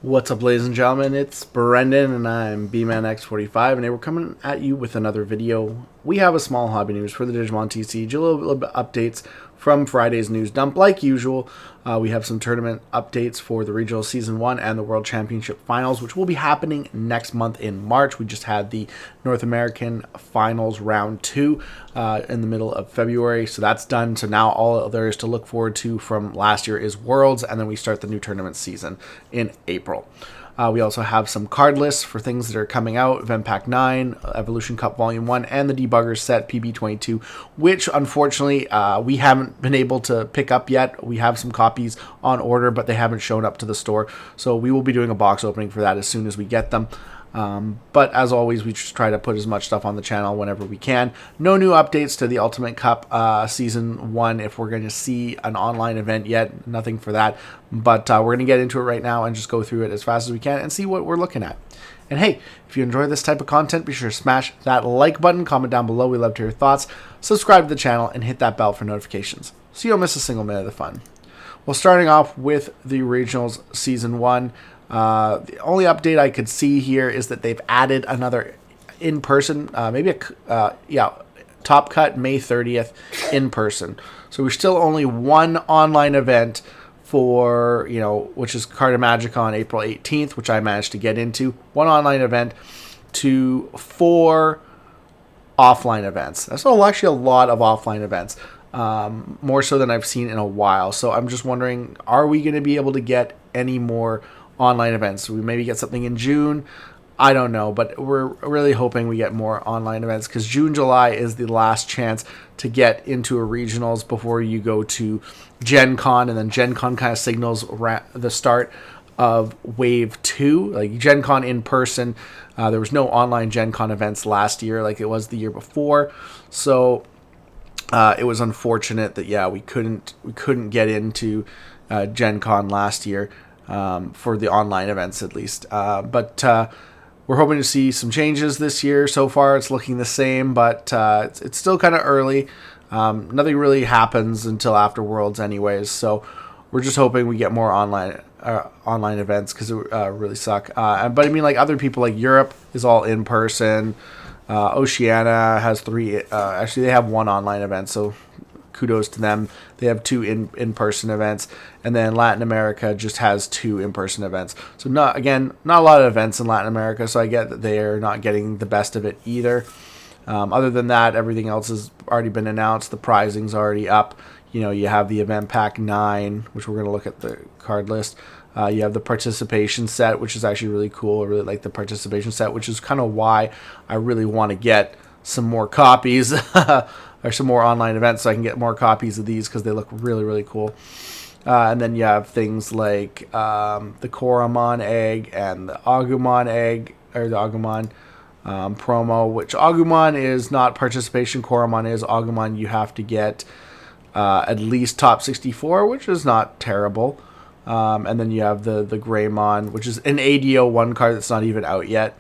What's up, ladies and gentlemen? It's Brendan, and I'm BManX45, and today we're coming at you with another video. We have a small hobby news for the Digimon TCG, a little bit updates from Friday's news dump. Like usual, we have some tournament updates for the Regional Season 1 and the World Championship Finals, which will be happening next month in March. We just had the North American Finals Round 2 in the middle of February, so that's done. So now all there is to look forward to from last year is Worlds, and then we start the new tournament season in April. We also have some card lists for things that are coming out: Event Pack 9, Evolution Cup Volume 1, and the Debugger set PB22, which unfortunately we haven't been able to pick up yet. We have some copies on order, but they haven't shown up to the store, so we will be doing a box opening for that as soon as we get them. But as always, we just try to put as much stuff on the channel whenever we can. No new updates to the Ultimate Cup Season 1 if we're going to see an online event yet. Nothing for that. But we're going to get into it right now and just go through it as fast as we can and see what we're looking at. And hey, if you enjoy this type of content, be sure to smash that like button, comment down below. We love to hear your thoughts. Subscribe to the channel and hit that bell for notifications so you don't miss a single minute of the fun. Well, starting off with the Regionals Season 1, the only update I could see here is that they've added another in-person, Top Cut May 30th in person. So we're still only one online event for, which is Cartamagicon April 18th, which I managed to get into. One online event to 4 offline events. That's actually a lot of offline events. More so than I've seen in a while. So I'm just wondering, are we going to be able to get any more online events? We maybe get something in June. I don't know, but we're really hoping we get more online events because June, July is the last chance to get into a regionals before you go to Gen Con, and then Gen Con kind of signals the start of Wave 2, like Gen Con in person. There was no online Gen Con events last year like it was the year before, so it was unfortunate that we couldn't get into Gen Con last year. For the online events at least. But we're hoping to see some changes this year. So far it's looking the same, but it's still kind of early. Nothing really happens until after Worlds anyways, so we're just hoping we get more online events because it really suck. But I mean, like, other people, like Europe is all in person. Oceania has 3. Actually, they have 1 online event, so kudos to them. They have 2 in-person events, and then Latin America just has 2 in-person events. So not a lot of events in Latin America, so I get that they're not getting the best of it either. Other than that, everything else has already been announced. The pricing's already up. You have the Event Pack 9, which we're going to look at the card list. You have the participation set, which is actually really cool. I really like the participation set, which is kind of why I really want to get some more copies or some more online events so I can get more copies of these because they look really, really cool. And then you have things like the Koromon egg and the Agumon egg, or the Agumon promo, which Agumon is not participation, Koromon is. Agumon you have to get at least top 64, which is not terrible. And then you have the Greymon, which is an ADO 1 card that's not even out yet.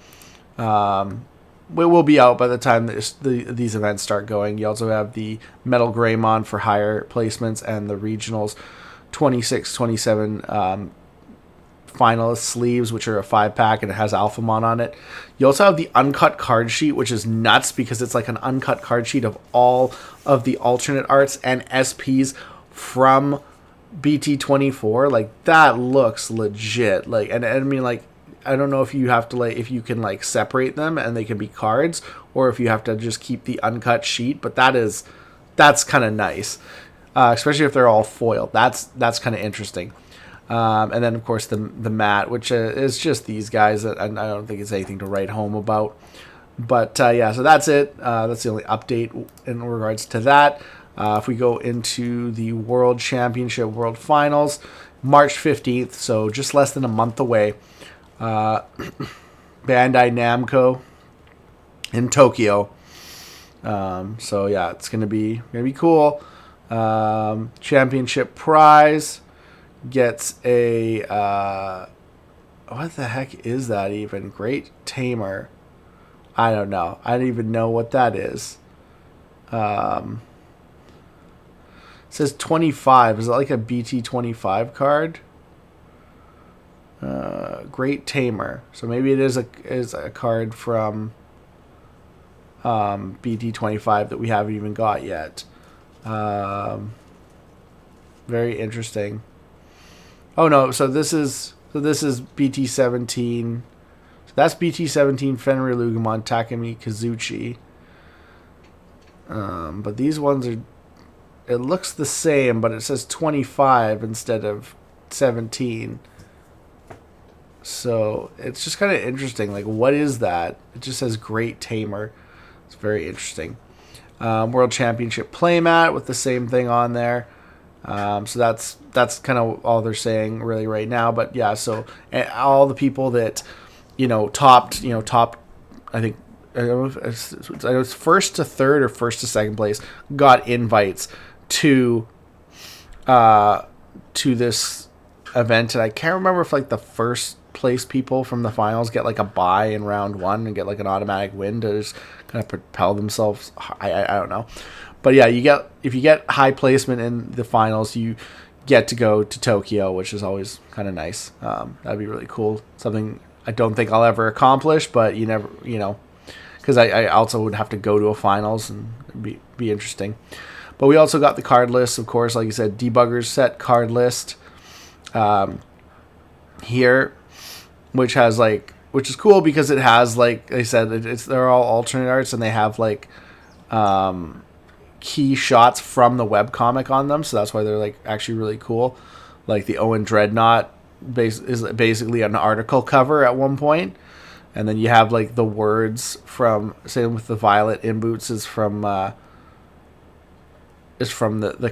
It will be out by the time these events start going. You also have the Metal Greymon for higher placements and the Regionals 26, 27 finalist sleeves, which are a 5-pack, and it has Alphamon on it. You also have the uncut card sheet, which is nuts because it's like an uncut card sheet of all of the alternate arts and SPs from BT24. Like, that looks legit. Like, and I mean, like, I don't know if you have to, if you can separate them and they can be cards, or if you have to just keep the uncut sheet. But that's kind of nice, especially if they're all foiled. That's kind of interesting. And then of course the mat, which is just these guys that I don't think it's anything to write home about. But so that's it. That's the only update in regards to that. If we go into the World Championship World Finals, March 15th, so just less than a month away. Bandai Namco in Tokyo. So yeah, it's gonna be cool. Championship prize gets a what the heck is that even? Great Tamer. I don't know. I don't even know what that is. It says 25. Is it like a BT25 card? Great Tamer. So maybe it is a card from BT25 that we haven't even got yet. Very interesting. Oh no, so this is BT17. So that's BT17 Fenrir Lugumon Takumi Kazuchi. But these ones are, it looks the same, but it says 25 instead of 17. So it's just kind of interesting. Like, what is that? It just says Great Tamer. It's very interesting. World Championship playmat with the same thing on there. So that's kind of all they're saying really right now. But yeah, so all the people that topped, I think I don't know if it was first to third or first to second place got invites to this event, and I can't remember if like the first place people from the finals get like a bye in round one and get like an automatic win to just kind of propel themselves. I don't know, but yeah, if you get high placement in the finals, you get to go to Tokyo, which is always kind of nice. That'd be really cool. Something I don't think I'll ever accomplish, but you never, because I also would have to go to a finals and it'd be interesting. But we also got the card list, of course, like you said, Debugger's set card list here, which is cool because it has, like I said, they're all alternate arts and they have like key shots from the webcomic on them, so that's why they're like actually really cool. Like the Owen Dreadnought is basically an article cover at one point, and then you have like the words from, same with the Violet in Boots is from the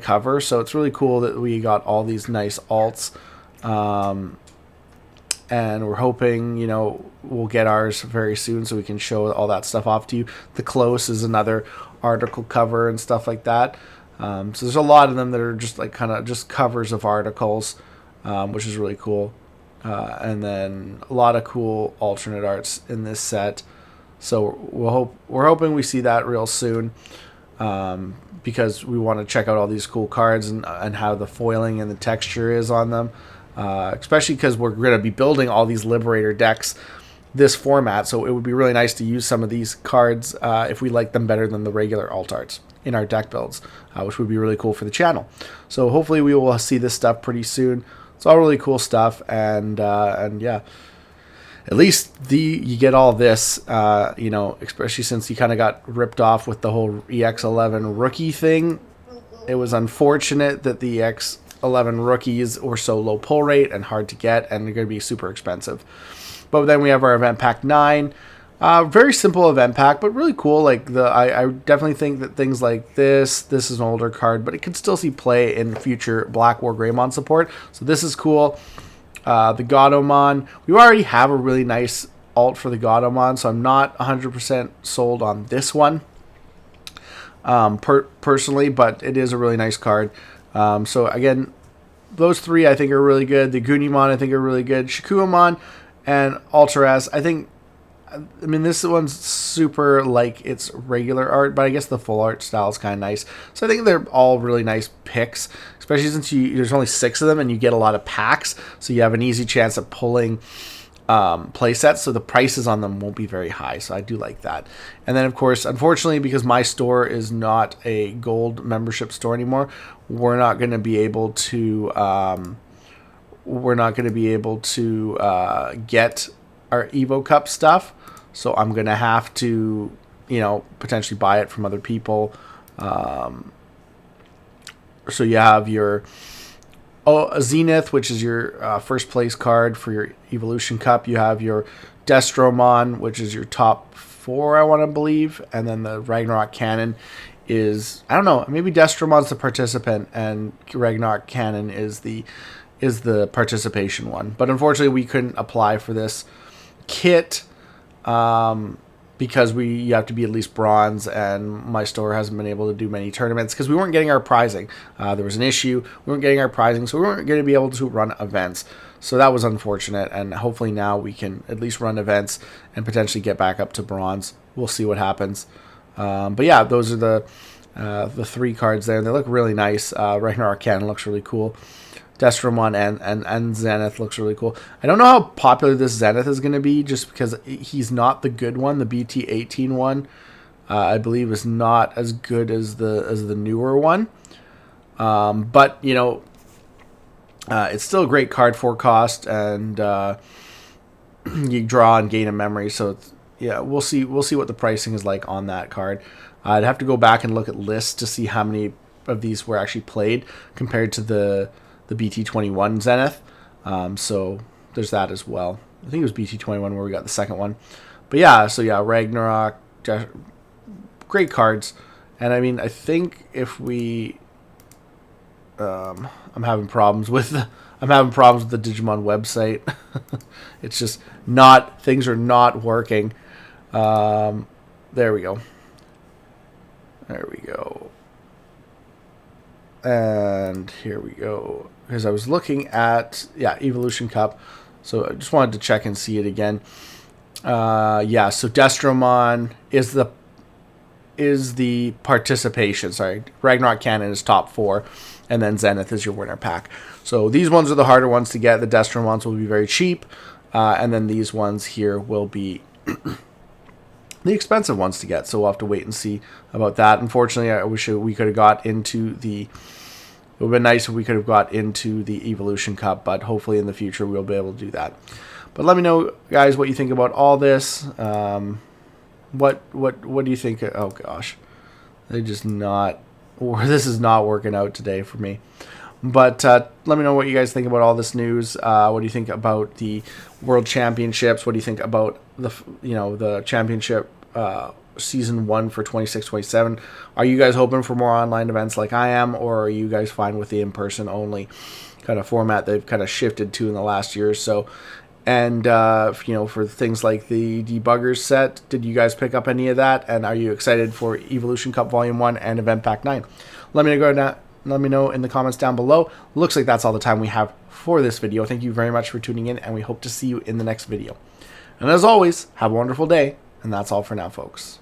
cover. So it's really cool that we got all these nice alts, and we're hoping we'll get ours very soon so we can show all that stuff off to you. The Close is another article cover and stuff like that. So there's a lot of them that are just like kind of just covers of articles, which is really cool. And then a lot of cool alternate arts in this set. So we're hoping we see that real soon, because we want to check out all these cool cards and how the foiling and the texture is on them. Especially because we're going to be building all these Liberator decks this format, so it would be really nice to use some of these cards if we like them better than the regular alt arts in our deck builds, which would be really cool for the channel. So hopefully we will see this stuff pretty soon. It's all really cool stuff, and yeah, at least you get all this, especially since you kind of got ripped off with the whole EX11 rookie thing. It was unfortunate that the EX11 rookies were so low pull rate and hard to get, and they're going to be super expensive. But then we have our event pack 9. Very simple event pack, but really cool. Like I definitely think that things like this is an older card, but it can still see play in future Black War Greymon support. So this is cool. The Godomon, we already have a really nice alt for the Godomon, so I'm not 100% sold on this one personally, but it is a really nice card. So again, those three I think are really good. The Gunimon I think are really good. Shikuamon and Ultras, I mean, this one's super like its regular art, but I guess the full art style is kind of nice. So I think they're all really nice picks, especially since there's only 6 of them and you get a lot of packs, so you have an easy chance of pulling play sets, so the prices on them won't be very high. So I do like that. And then of course, unfortunately, because my store is not a gold membership store anymore, we're not going to be able to get our Evo Cup stuff. So I'm going to have to, potentially buy it from other people. So you have your Zenith, which is your first place card for your Evolution Cup. You have your Destromon, which is your top 4, I want to believe. And then the Ragnarok Cannon is, I don't know, maybe Destromon's the participant and Ragnarok Cannon is the participation one. But unfortunately, we couldn't apply for this kit because you have to be at least bronze, and my store hasn't been able to do many tournaments because we weren't getting our prizing. There was an issue. We weren't getting our prizing, so we weren't going to be able to run events. So that was unfortunate, and hopefully now we can at least run events and potentially get back up to bronze. We'll see what happens. But yeah, those are the 3 cards there. They look really nice. Ragnarok Cannon looks really cool. Destromon and Zenith looks really cool. I don't know how popular this Zenith is going to be, just because he's not the good one. The BT18 one, I believe, is not as good as the newer one. But you know, it's still a great card for cost, and you draw and gain a memory. So it's, yeah, we'll see what the pricing is like on that card. I'd have to go back and look at lists to see how many of these were actually played compared to the BT21 Zenith. So there's that as well. I think it was BT21 where we got the second one. But yeah, so yeah, Ragnarok, great cards. And I mean, I think if we, I'm having problems with the Digimon website. It's just not, things are not working. There we go. There we go. And here we go. Because I was looking at, yeah, Evolution Cup. So I just wanted to check and see it again. Yeah, so Destromon is the participation. Sorry, Ragnarok Cannon is top 4. And then Zenith is your winner pack. So these ones are the harder ones to get. The Destromons will be very cheap. And then these ones here will be the expensive ones to get. So we'll have to wait and see about that. Unfortunately, I wish we could have got into the... It would have been nice if we could have got into the Evolution Cup, but hopefully in the future we'll be able to do that. But let me know, guys, what you think about all this. What do you think? Oh gosh, they just not. Or this is not working out today for me. But let me know what you guys think about all this news. What do you think about the World Championships? What do you think about the championship season 1 for 26-27? Are you guys hoping for more online events like I am, or are you guys fine with the in-person only kind of format they've kind of shifted to in the last year or so? And for things like the Debugger set, did you guys pick up any of that? And are you excited for Evolution Cup Volume 1 and Event Pack 9? Let me know in the comments down below. Looks like that's all the time we have for this video. Thank you very much for tuning in, and we hope to see you in the next video. And as always, have a wonderful day, and that's all for now, folks.